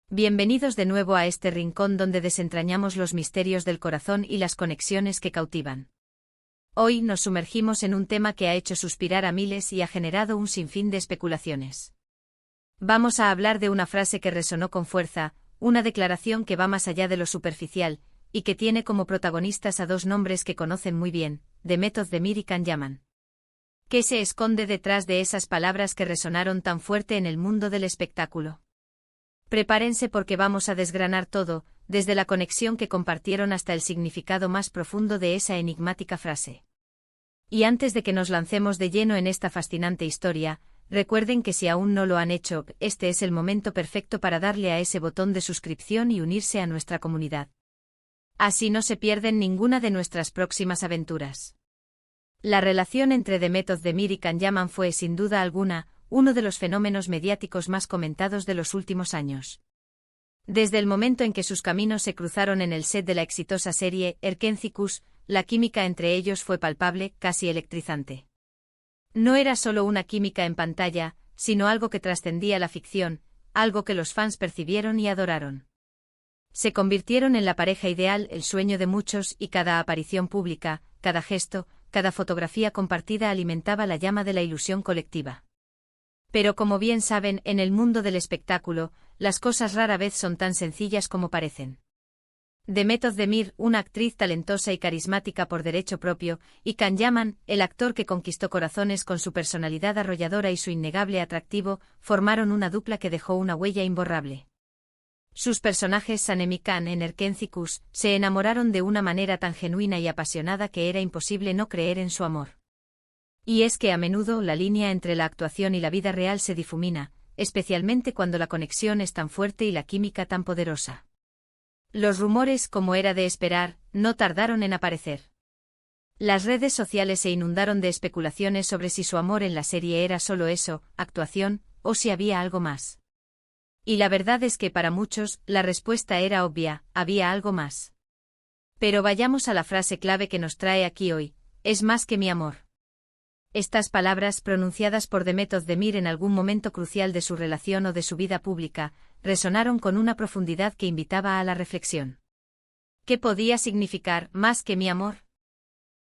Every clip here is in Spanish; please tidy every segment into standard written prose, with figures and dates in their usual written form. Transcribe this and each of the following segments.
Bienvenidos de nuevo a este rincón donde desentrañamos los misterios del corazón y las conexiones que cautivan. Hoy nos sumergimos en un tema que ha hecho suspirar a miles y ha generado un sinfín de especulaciones. Vamos a hablar de una frase que resonó con fuerza, una declaración que va más allá de lo superficial, y que tiene como protagonistas a dos nombres que conocen muy bien, Demet Özdemir y Can Yaman. ¿Qué se esconde detrás de esas palabras que resonaron tan fuerte en el mundo del espectáculo? Prepárense porque vamos a desgranar todo, desde la conexión que compartieron hasta el significado más profundo de esa enigmática frase. Y antes de que nos lancemos de lleno en esta fascinante historia, recuerden que si aún no lo han hecho, este es el momento perfecto para darle a ese botón de suscripción y unirse a nuestra comunidad. Así no se pierden ninguna de nuestras próximas aventuras. La relación entre Demet Özdemir y Can Yaman fue, sin duda alguna, uno de los fenómenos mediáticos más comentados de los últimos años. Desde el momento en que sus caminos se cruzaron en el set de la exitosa serie Erkenci, la química entre ellos fue palpable, casi electrizante. No era solo una química en pantalla, sino algo que trascendía la ficción, algo que los fans percibieron y adoraron. Se convirtieron en la pareja ideal, el sueño de muchos, y cada aparición pública, cada gesto, cada fotografía compartida alimentaba la llama de la ilusión colectiva. Pero como bien saben, en el mundo del espectáculo, las cosas rara vez son tan sencillas como parecen. Demet Özdemir, una actriz talentosa y carismática por derecho propio, y Can Yaman, el actor que conquistó corazones con su personalidad arrolladora y su innegable atractivo, formaron una dupla que dejó una huella imborrable. Sus personajes Sanem y Can en Erkenci se enamoraron de una manera tan genuina y apasionada que era imposible no creer en su amor. Y es que a menudo la línea entre la actuación y la vida real se difumina, especialmente cuando la conexión es tan fuerte y la química tan poderosa. Los rumores, como era de esperar, no tardaron en aparecer. Las redes sociales se inundaron de especulaciones sobre si su amor en la serie era solo eso, actuación, o si había algo más. Y la verdad es que para muchos, la respuesta era obvia, había algo más. Pero vayamos a la frase clave que nos trae aquí hoy: es más que mi amor. Estas palabras, pronunciadas por Demet Özdemir en algún momento crucial de su relación o de su vida pública, resonaron con una profundidad que invitaba a la reflexión. ¿Qué podía significar más que mi amor?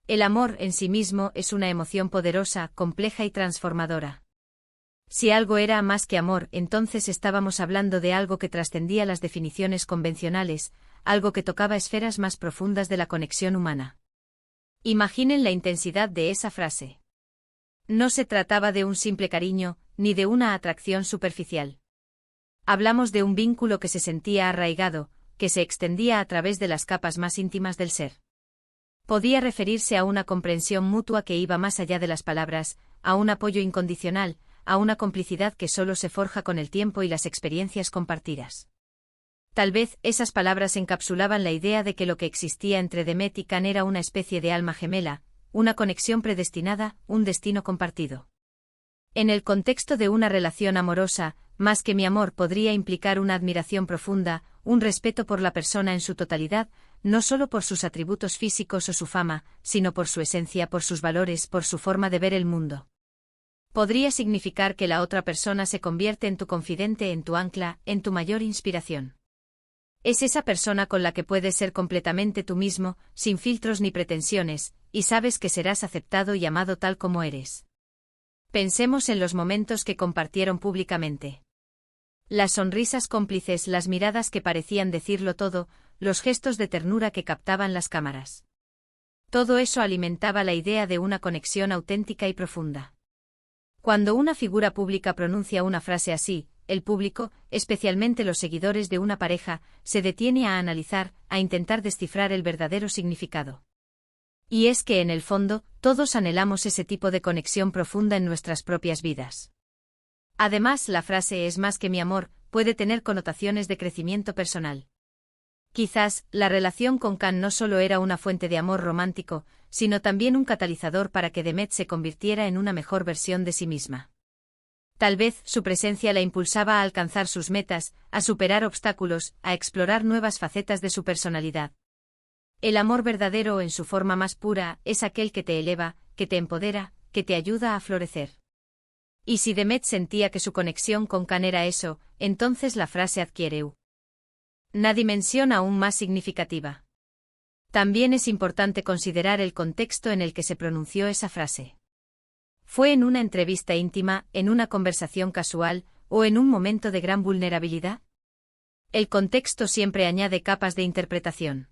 El amor en sí mismo es una emoción poderosa, compleja y transformadora. Si algo era más que amor, entonces estábamos hablando de algo que trascendía las definiciones convencionales, algo que tocaba esferas más profundas de la conexión humana. Imaginen la intensidad de esa frase. No se trataba de un simple cariño, ni de una atracción superficial. Hablamos de un vínculo que se sentía arraigado, que se extendía a través de las capas más íntimas del ser. Podía referirse a una comprensión mutua que iba más allá de las palabras, a un apoyo incondicional, a una complicidad que solo se forja con el tiempo y las experiencias compartidas. Tal vez esas palabras encapsulaban la idea de que lo que existía entre Demet y Can era una especie de alma gemela, una conexión predestinada, un destino compartido. En el contexto de una relación amorosa, más que mi amor podría implicar una admiración profunda, un respeto por la persona en su totalidad, no solo por sus atributos físicos o su fama, sino por su esencia, por sus valores, por su forma de ver el mundo. Podría significar que la otra persona se convierte en tu confidente, en tu ancla, en tu mayor inspiración. Es esa persona con la que puedes ser completamente tú mismo, sin filtros ni pretensiones, y sabes que serás aceptado y amado tal como eres. Pensemos en los momentos que compartieron públicamente. Las sonrisas cómplices, las miradas que parecían decirlo todo, los gestos de ternura que captaban las cámaras. Todo eso alimentaba la idea de una conexión auténtica y profunda. Cuando una figura pública pronuncia una frase así, el público, especialmente los seguidores de una pareja, se detiene a analizar, a intentar descifrar el verdadero significado. Y es que en el fondo, todos anhelamos ese tipo de conexión profunda en nuestras propias vidas. Además, la frase "es más que mi amor" puede tener connotaciones de crecimiento personal. Quizás, la relación con Can no solo era una fuente de amor romántico, sino también un catalizador para que Demet se convirtiera en una mejor versión de sí misma. Tal vez su presencia la impulsaba a alcanzar sus metas, a superar obstáculos, a explorar nuevas facetas de su personalidad. El amor verdadero en su forma más pura es aquel que te eleva, que te empodera, que te ayuda a florecer. Y si Demet sentía que su conexión con Can era eso, entonces la frase adquiere Una dimensión aún más significativa. También es importante considerar el contexto en el que se pronunció esa frase. ¿Fue en una entrevista íntima, en una conversación casual, o en un momento de gran vulnerabilidad? El contexto siempre añade capas de interpretación.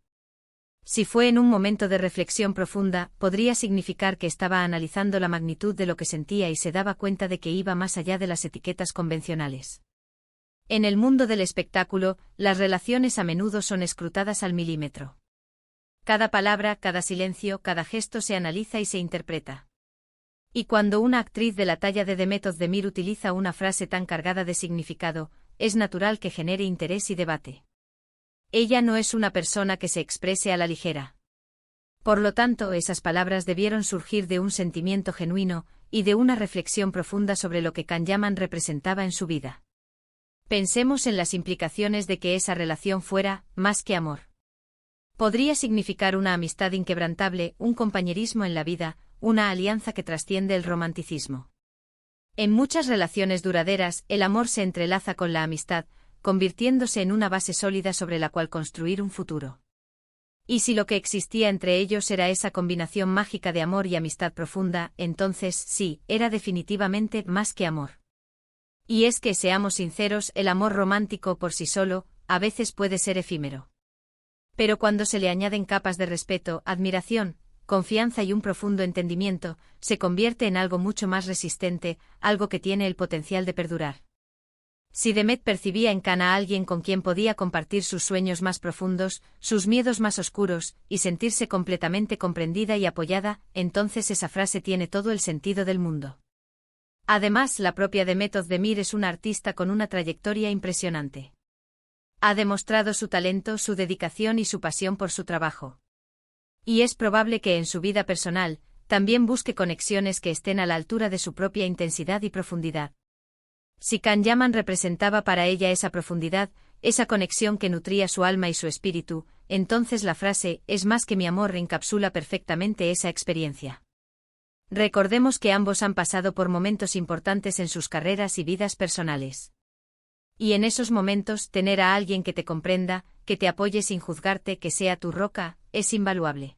Si fue en un momento de reflexión profunda, podría significar que estaba analizando la magnitud de lo que sentía y se daba cuenta de que iba más allá de las etiquetas convencionales. En el mundo del espectáculo, las relaciones a menudo son escrutadas al milímetro. Cada palabra, cada silencio, cada gesto se analiza y se interpreta. Y cuando una actriz de la talla de Demet Özdemir utiliza una frase tan cargada de significado, es natural que genere interés y debate. Ella no es una persona que se exprese a la ligera. Por lo tanto, esas palabras debieron surgir de un sentimiento genuino y de una reflexión profunda sobre lo que Can Yaman representaba en su vida. Pensemos en las implicaciones de que esa relación fuera más que amor. Podría significar una amistad inquebrantable, un compañerismo en la vida, una alianza que trasciende el romanticismo. En muchas relaciones duraderas, el amor se entrelaza con la amistad, convirtiéndose en una base sólida sobre la cual construir un futuro. Y si lo que existía entre ellos era esa combinación mágica de amor y amistad profunda, entonces sí, era definitivamente más que amor. Y es que, seamos sinceros, el amor romántico por sí solo, a veces puede ser efímero. Pero cuando se le añaden capas de respeto, admiración, confianza y un profundo entendimiento, se convierte en algo mucho más resistente, algo que tiene el potencial de perdurar. Si Demet percibía en Can a alguien con quien podía compartir sus sueños más profundos, sus miedos más oscuros, y sentirse completamente comprendida y apoyada, entonces esa frase tiene todo el sentido del mundo. Además, la propia Demet Özdemir es una artista con una trayectoria impresionante. Ha demostrado su talento, su dedicación y su pasión por su trabajo. Y es probable que en su vida personal, también busque conexiones que estén a la altura de su propia intensidad y profundidad. Si Can Yaman representaba para ella esa profundidad, esa conexión que nutría su alma y su espíritu, entonces la frase «es más que mi amor» encapsula perfectamente esa experiencia. Recordemos que ambos han pasado por momentos importantes en sus carreras y vidas personales. Y en esos momentos, tener a alguien que te comprenda, que te apoye sin juzgarte, que sea tu roca, es invaluable.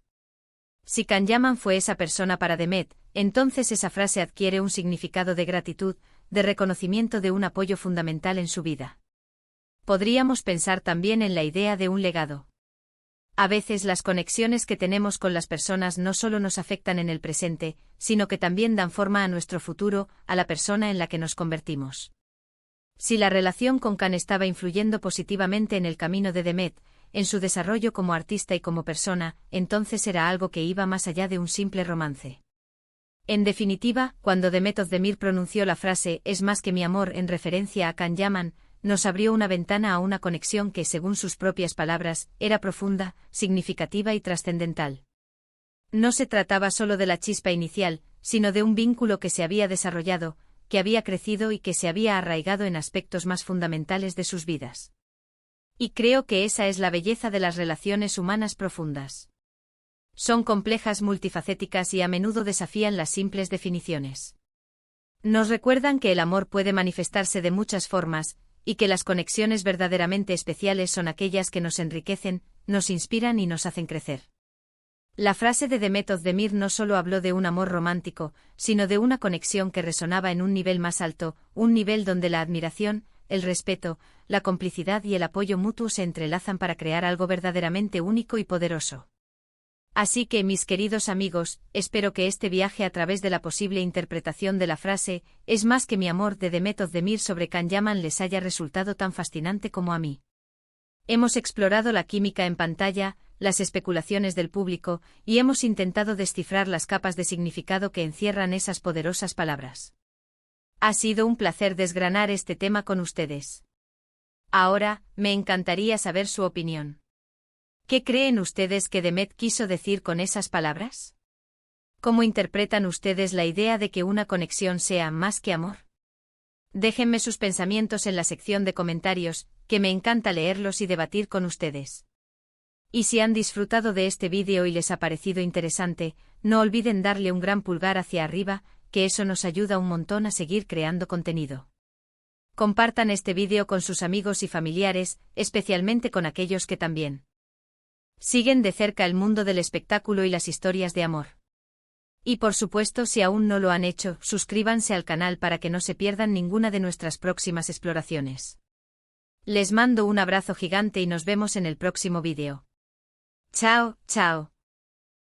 Si Can Yaman fue esa persona para Demet, entonces esa frase adquiere un significado de gratitud, de reconocimiento de un apoyo fundamental en su vida. Podríamos pensar también en la idea de un legado. A veces las conexiones que tenemos con las personas no solo nos afectan en el presente, sino que también dan forma a nuestro futuro, a la persona en la que nos convertimos. Si la relación con Can estaba influyendo positivamente en el camino de Demet, en su desarrollo como artista y como persona, entonces era algo que iba más allá de un simple romance. En definitiva, cuando Demet Özdemir pronunció la frase «es más que mi amor» en referencia a Can Yaman, nos abrió una ventana a una conexión que, según sus propias palabras, era profunda, significativa y trascendental. No se trataba solo de la chispa inicial, sino de un vínculo que se había desarrollado, que había crecido y que se había arraigado en aspectos más fundamentales de sus vidas. Y creo que esa es la belleza de las relaciones humanas profundas. Son complejas, multifacéticas y a menudo desafían las simples definiciones. Nos recuerdan que el amor puede manifestarse de muchas formas, y que las conexiones verdaderamente especiales son aquellas que nos enriquecen, nos inspiran y nos hacen crecer. La frase de Demet Özdemir no solo habló de un amor romántico, sino de una conexión que resonaba en un nivel más alto, un nivel donde la admiración, el respeto, la complicidad y el apoyo mutuo se entrelazan para crear algo verdaderamente único y poderoso. Así que, mis queridos amigos, espero que este viaje a través de la posible interpretación de la frase «es más que mi amor» de Demet Özdemir sobre Can Yaman les haya resultado tan fascinante como a mí. Hemos explorado la química en pantalla, las especulaciones del público, y hemos intentado descifrar las capas de significado que encierran esas poderosas palabras. Ha sido un placer desgranar este tema con ustedes. Ahora, me encantaría saber su opinión. ¿Qué creen ustedes que Demet quiso decir con esas palabras? ¿Cómo interpretan ustedes la idea de que una conexión sea más que amor? Déjenme sus pensamientos en la sección de comentarios, que me encanta leerlos y debatir con ustedes. Y si han disfrutado de este vídeo y les ha parecido interesante, no olviden darle un gran pulgar hacia arriba, que eso nos ayuda un montón a seguir creando contenido. Compartan este vídeo con sus amigos y familiares, especialmente con aquellos que también siguen de cerca el mundo del espectáculo y las historias de amor. Y por supuesto, si aún no lo han hecho, suscríbanse al canal para que no se pierdan ninguna de nuestras próximas exploraciones. Les mando un abrazo gigante y nos vemos en el próximo vídeo. Chao, chao.